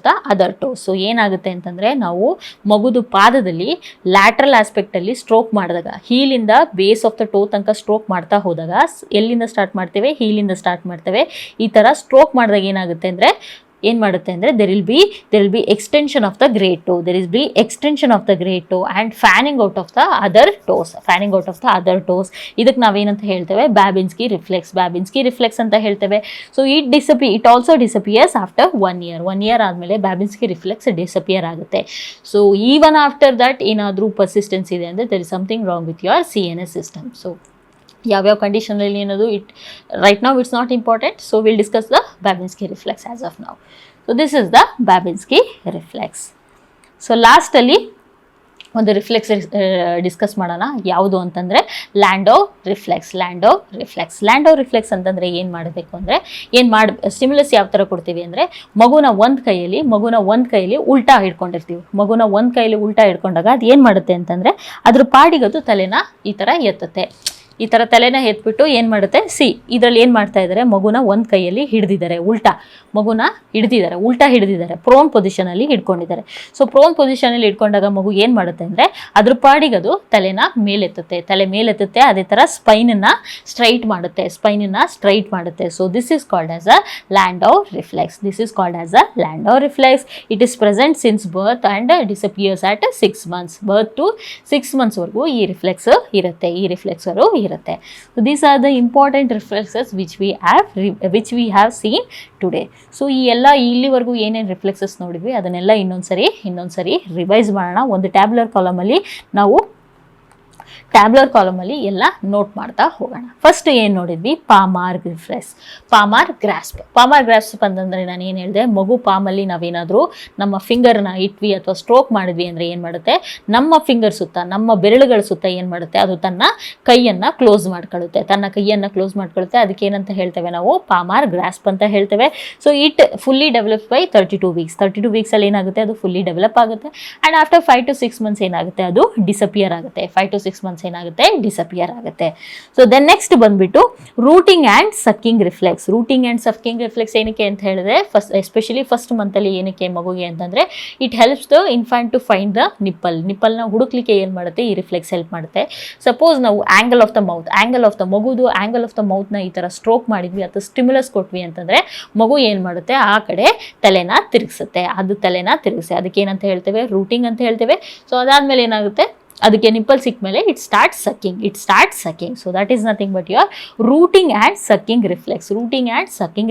the other toe. So ಏನಾಗುತ್ತೆ ಅಂತಂದರೆ, ನಾವು ಮಗುದು ಪಾದದಲ್ಲಿ ಲ್ಯಾಟ್ರಲ್ ಆಸ್ಪೆಕ್ಟಲ್ಲಿ ಸ್ಟ್ರೋಕ್ ಮಾಡಿದಾಗ, ಹೀಲಿಂದ ಬೇಸ್ ಆಫ್ ದ ಟೋ ತನಕ ಸ್ಟ್ರೋಕ್ ಮಾಡ್ತಾ ಹೋದಾಗ, ಎಲ್ಲಿಂದ ಸ್ಟಾರ್ಟ್ ಮಾಡ್ತೇವೆ, ಹೀಲಿಂದ ಸ್ಟಾರ್ಟ್ ಮಾಡ್ತೇವೆ. ಈ ಥರ ಸ್ಟ್ರೋಕ್ ಮಾಡಿದಾಗ ಏನಾಗುತ್ತೆ ಅಂದರೆ, ಏನು ಮಾಡುತ್ತೆ ಅಂದರೆ, there will be extension of the great toe, and fanning out of the other toes. ಇದಕ್ಕೆ ನಾವೇನಂತ ಹೇಳ್ತೇವೆ, ಬ್ಯಾಬಿನ್ಸ್ಕಿ ರಿಫ್ಲೆಕ್ಸ್ ಅಂತ ಹೇಳ್ತೇವೆ. So it also disappears after 1 year. 1 year ಆದಮೇಲೆ ಬ್ಯಾಬಿನ್ಸ್ಕಿ ರಿಫ್ಲೆಕ್ಸ್ ಡಿಸಪಿಯರ್ ಆಗುತ್ತೆ. ಸೊ ಈವನ್ ಆಫ್ಟರ್ ದಟ್ ಏನಾದರೂ persistence ಇದೆ ಅಂದರೆ, there is something wrong with your CNS system. So ಯಾವ್ಯಾವ ಕಂಡೀಷನಲ್ಲಿ ಏನದು right now it's not important. So will discuss the Babinski reflex as of now. So this is the Babinski reflex. So ಲಾಸ್ಟಲ್ಲಿ ಒಂದು reflex discuss ಮಾಡೋಣ, ಯಾವುದು ಅಂತಂದರೆ ಲ್ಯಾಂಡೋ reflex ಅಂತಂದರೆ ಏನು ಮಾಡಬೇಕು ಅಂದರೆ, ಸ್ಟಿಮ್ಯುಲಸ್ ಯಾವ ಥರ ಕೊಡ್ತೀವಿ ಅಂದರೆ, ಮಗುನ ಒಂದು ಕೈಯಲ್ಲಿ ಉಲ್ಟಾ ಹಿಡ್ಕೊಂಡಿರ್ತೀವಿ. ಉಲ್ಟಾ ಹಿಡ್ಕೊಂಡಾಗ ಅದು ಏನು ಮಾಡುತ್ತೆ ಅಂತಂದರೆ, ಅದ್ರ ಪಾಡಿಗದು ತಲೆನ ಈ ಥರ ಎತ್ತುತ್ತೆ. ಈ ಥರ ತಲೆನ ಎತ್ಬಿಟ್ಟು ಏನು ಮಾಡುತ್ತೆ, ಇದರಲ್ಲಿ ಏನು ಮಾಡ್ತಾ ಇದ್ದಾರೆ, ಮಗುನ ಒಂದು ಕೈಯಲ್ಲಿ ಹಿಡಿದಿದ್ದಾರೆ, ಉಲ್ಟಾ ಹಿಡಿದಿದ್ದಾರೆ, ಪ್ರೋನ್ ಪೊಸಿಷನಲ್ಲಿ ಹಿಡ್ಕೊಂಡಿದ್ದಾರೆ. ಸೊ ಪ್ರೋನ್ ಪೊಸಿಷನಲ್ಲಿ ಹಿಡ್ಕೊಂಡಾಗ ಮಗು ಏನು ಮಾಡುತ್ತೆ ಅಂದರೆ, ಅದ್ರ ಪಾಡಿಗದು ತಲೆ ಮೇಲೆತ್ತುತ್ತೆ. ಅದೇ ಥರ ಸ್ಪೈನನ್ನು ಸ್ಟ್ರೈಟ್ ಮಾಡುತ್ತೆ. So this is called as a Landau reflex. It is present since birth and disappears at 6 months. Birth to 6 monthsವರೆಗೂ ಈ ರಿಫ್ಲೆಕ್ಸ್ ಇರುತ್ತೆ. So these are the important reflexes which we have seen today. So ಈ ಎಲ್ಲ ಇಲ್ಲಿವರೆಗೂ ಏನೇನು reflexes ನೋಡಿದ್ವಿ ಅದನ್ನೆಲ್ಲ ಇನ್ನೊಂದ್ಸರಿ ರಿವೈಸ್ ಮಾಡೋಣ. ಒಂದು ಟ್ಯಾಬ್ಯುಲರ್ ಕಾಲಮಲ್ಲಿ ಎಲ್ಲ ನೋಟ್ ಮಾಡ್ತಾ ಹೋಗೋಣ. ಫಸ್ಟ್ ಏನು ನೋಡಿದ್ವಿ, ಪಾಮಾರ್ ಗ್ರಾಸ್ಪ್ ಅಂತಂದರೆ ನಾನು ಏನು ಹೇಳಿದೆ, ಮಗು ಪಾಮಲ್ಲಿ ನಾವೇನಾದರೂ ನಮ್ಮ ಫಿಂಗರ್ನ ಇಟ್ವಿ ಅಥವಾ ಸ್ಟ್ರೋಕ್ ಮಾಡಿದ್ವಿ ಅಂದರೆ ಏನು ಮಾಡುತ್ತೆ, ನಮ್ಮ ಫಿಂಗರ್ ಸುತ್ತ, ನಮ್ಮ ಬೆರಳುಗಳ ಸುತ್ತ ಏನು ಮಾಡುತ್ತೆ, ಅದು ತನ್ನ ಕೈಯನ್ನು ಕ್ಲೋಸ್ ಮಾಡ್ಕೊಳ್ಳುತ್ತೆ. ಅದಕ್ಕೆ ಏನಂತ ಹೇಳ್ತೇವೆ ನಾವು, ಪಾಮಾರ್ ಗ್ರಾಸ್ಪ್ ಅಂತ ಹೇಳ್ತೇವೆ. So it fully develop by 32 weeks. 32 weeksಲ್ಲಿ ಏನಾಗುತ್ತೆ, ಅದು ಫುಲ್ಲಿ ಡೆವಲಪ್ ಆಗುತ್ತೆ. ಆ್ಯಂಡ್ ಆಫ್ಟರ್ 5 to 6 months ಏನಾಗುತ್ತೆ, ಅದು ಡಿಸಪಿಯರ್ ಆಗುತ್ತೆ. 5 to 6 months ಏನಾಗುತ್ತೆ, ಡಿಸಪಿಯರ್ ಆಗುತ್ತೆ. ಸೊ ದೆನ್ ನೆಕ್ಸ್ಟ್ ಬಂದ್ಬಿಟ್ಟು ರೂಟಿಂಗ್ ಆ್ಯಂಡ್ ಸಕ್ಕಿಂಗ್ ರಿಫ್ಲೆಕ್ಸ್ ಏನಕ್ಕೆ ಅಂತ ಹೇಳಿದ್ರೆ, ಎಸ್ಪೆಷಲಿ ಫಸ್ಟ್ ಮಂತಲ್ಲಿ ಏನಕ್ಕೆ ಮಗುಗೆ ಅಂತಂದರೆ, it helps the infant to find the ನಿಪ್ಪಲ್ನ ಹುಡುಕ್ಲಿಕ್ಕೆ ಏನು ಮಾಡುತ್ತೆ, ಈ ರಿಫ್ಲೆಕ್ಸ್ ಹೆಲ್ಪ್ ಮಾಡುತ್ತೆ. ಸಪೋಸ್ ನಾವು ಆ್ಯಂಗಲ್ ಆಫ್ ದ ಮೌತ್ನ ಈ ಥರ ಸ್ಟ್ರೋಕ್ ಮಾಡಿದ್ವಿ ಅಥವಾ ಸ್ಟಿಮ್ಯುಲಸ್ ಕೊಟ್ವಿ ಅಂತಂದರೆ, ಮಗು ಏನು ಮಾಡುತ್ತೆ, ಆ ಕಡೆ ತಲೆನ ತಿರುಗಿಸುತ್ತೆ. ಅದಕ್ಕೆ ಏನಂತ ಹೇಳ್ತೇವೆ, ರೂಟಿಂಗ್ ಅಂತ ಹೇಳ್ತೇವೆ. ಸೊ ಅದಾದಮೇಲೆ ಏನಾಗುತ್ತೆ, ಅದಕ್ಕೆ ನಿಪ್ಪಲ್ ಸಿಕ್ಕ ಮೇಲೆ it start sucking. So that is nothing but your rooting and sucking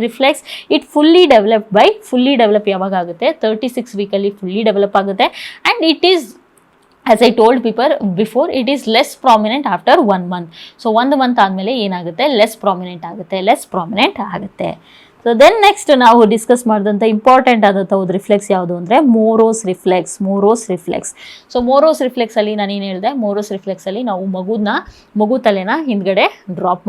reflex. It fully develop ಯಾವಾಗ ಆಗುತ್ತೆ, 36 weekಲ್ಲಿ ಫುಲ್ಲಿ ಡೆವಲಪ್ ಆಗುತ್ತೆ. And it is, as I told before, it is less prominent after 1 month. So 1 month ಆದಮೇಲೆ ಏನಾಗುತ್ತೆ, less prominent ಆಗುತ್ತೆ. So then next ನಾವು discuss ಮಾಡಿದಂಥ important ಆದಂಥ ಒಂದು ರಿಫ್ಲೆಕ್ಸ್ ಯಾವುದು ಅಂದರೆ, ಮೋರೋಸ್ ರಿಫ್ಲೆಕ್ಸ್. ಸೊ ಮೋರೋಸ್ ರಿಫ್ಲೆಕ್ಸಲ್ಲಿ ನಾನು ಏನು ಹೇಳಿದೆ, ರಿಫ್ಲೆಕ್ಸಲ್ಲಿ ನಾವು ಮಗು ತಲೆನ ಹಿಂದ್ಗಡೆ ಡ್ರಾಪ್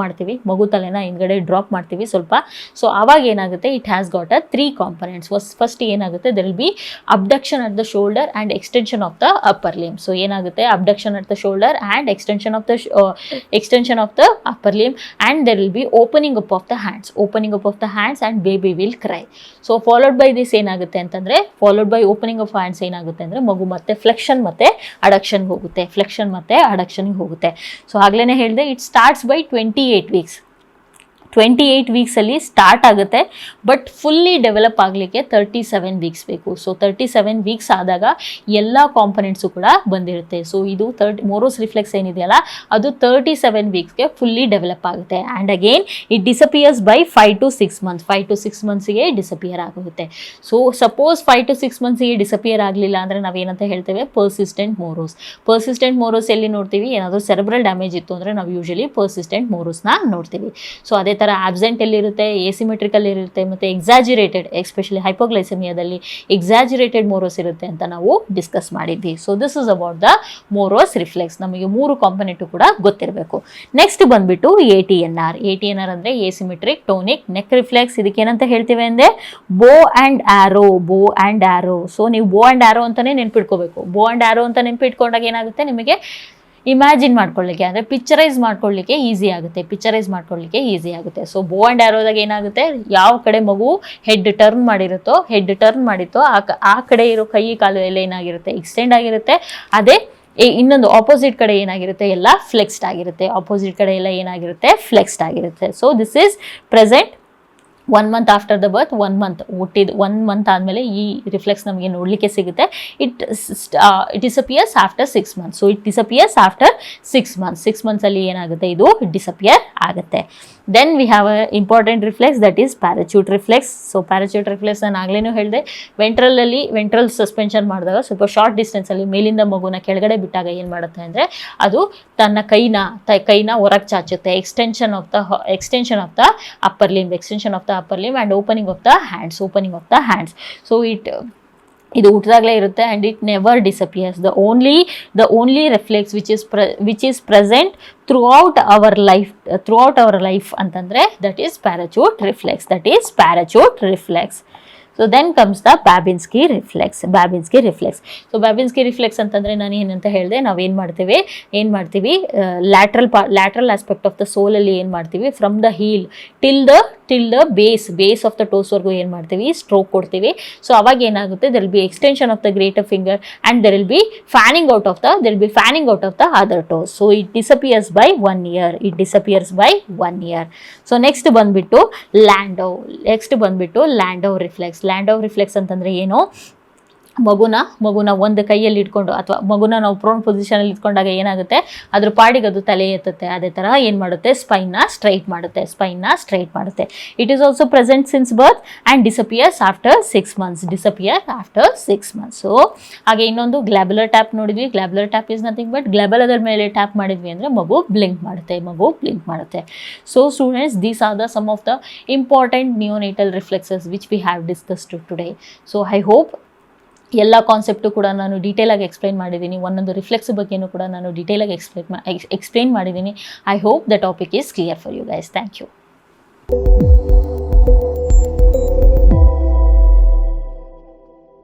ಮಾಡ್ತೀವಿ ಸ್ವಲ್ಪ. ಸೊ ಆವಾಗ ಏನಾಗುತ್ತೆ, it has got a 3 components. First ಏನಾಗುತ್ತೆ, there will be abduction at the shoulder and extension of the upper limb. So ಏನಾಗುತ್ತೆ, abduction at the shoulder and extension of the upper limb, and there will be opening up of the hands and baby will cry. So followed by this ಏನಾಗುತ್ತೆ ಅಂತಂದ್ರೆ, followed by opening of hands ಏನಾಗುತ್ತೆ ಅಂದ್ರೆ, ಮಗು ಮತ್ತೆ flexion ಮತ್ತೆ ಅಡಕ್ಷನ್ಗೆ ಹೋಗುತ್ತೆ. So ಆಗ್ಲೇನೆ ಹೇಳಿದೆ, ಇಟ್ ಸ್ಟಾರ್ಟ್ಸ್ ಬೈ 28 weeks. 28 weeksಲ್ಲಿ ಸ್ಟಾರ್ಟ್ ಆಗುತ್ತೆ, ಬಟ್ ಫುಲ್ಲಿ ಡೆವಲಪ್ ಆಗಲಿಕ್ಕೆ 37 weeks ಬೇಕು. ಸೊ 37 weeks ಆದಾಗ ಎಲ್ಲ ಕಾಂಪೊನೆಂಟ್ಸು ಕೂಡ ಬಂದಿರುತ್ತೆ. ಸೊ ಇದು ಮೋರೋಸ್ ರಿಫ್ಲೆಕ್ಸ್ ಏನಿದೆಯಲ್ಲ, ಅದು 37 weeksಗೆ ಫುಲ್ಲಿ ಡೆವಲಪ್ ಆಗುತ್ತೆ. And again it disappears by 5 to 6 months. 5 to 6 monthsಗೆ ಡಿಸಪಿಯರ್ ಆಗುತ್ತೆ. ಸೊ ಸಪೋಸ್ 5 to 6 monthsಗೆ ಡಿಸಪಿಯರ್ ಆಗಲಿಲ್ಲ ಅಂದರೆ ನಾವೇನಂತ ಹೇಳ್ತೇವೆ, ಪರ್ಸಿಸ್ಟೆಂಟ್ ಮೋರೋಸ್ ಎಲ್ಲಿ ನೋಡ್ತೀವಿ, ಏನಾದರೂ ಸೆರೆಬ್ರಲ್ ಡ್ಯಾಮೇಜ್ ಇತ್ತು ಅಂದರೆ ನಾವು ಯೂಶಲಿ ಪರ್ಸಿಸ್ಟೆಂಟ್ ಮೋರೋಸ್ನ ನೋಡ್ತೀವಿ. ಸೊ ಅದೇ ಥರ ಆಬ್ಸೆಂಟ್ ಎಲ್ಲಿರುತ್ತೆ, ಎಸಿಮೆಟ್ರಿಕಲ್ ಇರುತ್ತೆ, ಮತ್ತು ಎಕ್ಸಾಜುರೇಟೆಡ್, ಎಸ್ಪೆಷಲಿ ಹೈಪೋಗ್ಲೈಸೆಮಿಯಾದಲ್ಲಿ ಎಕ್ಸಾಜುರೇಟೆಡ್ ಮೋರೋಸ್ ಇರುತ್ತೆ ಅಂತ ನಾವು ಡಿಸ್ಕಸ್ ಮಾಡಿದ್ವಿ. So this is about the Moro's reflex. ನಮಗೆ 3 ಕಾಂಪೊನೆಂಟು ಕೂಡ ಗೊತ್ತಿರಬೇಕು. ನೆಕ್ಸ್ಟ್ ಬಂದ್ಬಿಟ್ಟು ATNR. ATNR ಅಂದರೆ ಎಸಿಮೆಟ್ರಿಕ್ ಟೋನಿಕ್ ನೆಕ್ ರಿಫ್ಲೆಕ್ಸ್. ಇದಕ್ಕೆ ಏನಂತ ಹೇಳ್ತೀವಿ ಅಂದರೆ ಬೋ ಆ್ಯಂಡ್ ಆ್ಯರೋ. ಬೋ ಆ್ಯಂಡ್ ಆ್ಯರೋ. ಸೊ ನೀವು ಬೋ ಆ್ಯಂಡ್ ಆ್ಯರೋ ಅಂತಲೇ ನೆನ್ಪಿಟ್ಕೋಬೇಕು. ಬೋ ಆ್ಯಂಡ್ ಆ್ಯರೋ ಅಂತ ನೆನ್ಪಿಟ್ಕೊಂಡಾಗ ಏನಾಗುತ್ತೆ, ನಿಮಗೆ ಇಮ್ಯಾಜಿನ್ ಮಾಡ್ಕೊಳ್ಳಿಕ್ಕೆ ಅಂದರೆ ಪಿಕ್ಚರೈಸ್ ಮಾಡ್ಕೊಳ್ಳಿಕ್ಕೆ ಈಸಿ ಆಗುತ್ತೆ. ಸೊ ಬೋ ಆ್ಯಂಡ್ ಆ್ಯರೋದಾಗ ಏನಾಗುತ್ತೆ, ಯಾವ ಕಡೆ ಮಗು ಹೆಡ್ ಟರ್ನ್ ಮಾಡಿತ್ತೋ ಆ ಕಡೆ ಇರೋ ಕೈ ಕಾಲು ಎಲ್ಲ ಏನಾಗಿರುತ್ತೆ, ಎಕ್ಸ್ಟೆಂಡ್ ಆಗಿರುತ್ತೆ. ಅದೇ ಇನ್ನೊಂದು ಆಪೋಸಿಟ್ ಕಡೆ ಏನಾಗಿರುತ್ತೆ, ಎಲ್ಲ ಫ್ಲೆಕ್ಸ್ಡ್ ಆಗಿರುತ್ತೆ. So this is present 1 month after the birth. 1 month ಹುಟ್ಟಿದ 1 ಮಂತ್ ಆದಮೇಲೆ ಈ ರಿಫ್ಲೆಕ್ಸ್ ನಮಗೆ ನೋಡಲಿಕ್ಕೆ ಸಿಗುತ್ತೆ. It disappears after 6 months. So it disappears after 6 months. 6 ಮಂತ್ಸಲ್ಲಿ ಏನಾಗುತ್ತೆ, ಇದು ಡಿಸಪಿಯರ್ ಆಗುತ್ತೆ. Then we have a important reflex, that is parachute reflex. So parachute reflex ನಾನು ಆಗಲೇ ಹೇಳಿದೆ, ವೆಂಟ್ರಲ್ ಸಸ್ಪೆನ್ಷನ್ ಮಾಡಿದಾಗ ಸ್ವಲ್ಪ ಶಾರ್ಟ್ ಡಿಸ್ಟೆನ್ಸಲ್ಲಿ ಮೇಲಿಂದ ಮಗುನ ಕೆಳಗಡೆ ಬಿಟ್ಟಾಗ ಏನು ಮಾಡುತ್ತೆ ಅಂದರೆ ಅದು ತನ್ನ ಕೈನ ಹೊರಗೆ ಚಾಚುತ್ತೆ. Extension of the upper limb and opening of the hands. So ಇದು ಹುಟ್ಟಿದಾಗಲೇ ಇರುತ್ತೆ and it never disappears. The only reflex which is present throughout our life ಅಂತಂದ್ರೆ that is parachute reflex. So then comes the Babinski reflex. So Babinski reflex ಅಂತಂದ್ರೆ ನಾನು ಏನಂತ ಹೇಳಿದೆ, ನಾವೇನು ಮಾಡ್ತೀವಿ lateral aspect of the sole ಅಲ್ಲಿ ಏನು ಮಾಡ್ತೀವಿ, from the heel till the base of the ಟೋಸ್ವರೆಗೂ ಏನು ಮಾಡ್ತೀವಿ, ಸ್ಟ್ರೋಕ್ ಕೊಡ್ತೀವಿ. ಸೊ ಅವಾಗ ಏನಾಗುತ್ತೆ, there will be extension of the greater finger and there will be fanning out of the other toes. So it disappears by 1 year. So next ಬಂದ್ಬಿಟ್ಟು Landau reflex. Landau reflex ಅಂತಂದ್ರೆ ಏನು, ಮಗುನ ಒಂದು ಕೈಯಲ್ಲಿ ಇಟ್ಕೊಂಡು ಅಥವಾ ಮಗುನ ನಾವು ಪ್ರೋನ್ ಪೊಸಿಷನಲ್ಲಿ ಇಟ್ಕೊಂಡಾಗ ಏನಾಗುತ್ತೆ, ಅದ್ರ ಪಾಡಿಗೆ ಅದು ತಲೆ ಎತ್ತುತ್ತೆ. ಅದೇ ಥರ ಏನು ಮಾಡುತ್ತೆ, ಸ್ಪೈನ್ನ ಸ್ಟ್ರೈಟ್ ಮಾಡುತ್ತೆ. It is also present since birth and disappears after 6 months. So ಹಾಗೆ ಇನ್ನೊಂದು ಗ್ಲಾಬ್ಯುಲರ್ ಟ್ಯಾಪ್ ನೋಡಿದ್ವಿ. Glabellar tap is nothing but glabellar ಮೇಲೆ ಟ್ಯಾಪ್ ಮಾಡಿದ್ವಿ ಅಂದರೆ ಮಗು ಬ್ಲಿಂಕ್ ಮಾಡುತ್ತೆ. So students, these are the some of the important neonatal reflexes which we have discussed today. So I hope ಎಲ್ಲ concept ಕೂಡ ನಾನು ಡೀಟೇಲಾಗಿ ಎಕ್ಸ್ಪ್ಲೈನ್ ಮಾಡಿದ್ದೀನಿ. ಒಂದೊಂದು ರಿಫ್ಲೆಕ್ಸ್ ಬಗ್ಗೆನೂ ಕೂಡ ನಾನು ಡೀಟೇಲಾಗಿ ಎಕ್ಸ್ಪ್ಲೈನ್ ಮಾಡಿದ್ದೀನಿ. I hope the topic is clear for you guys. Thank you.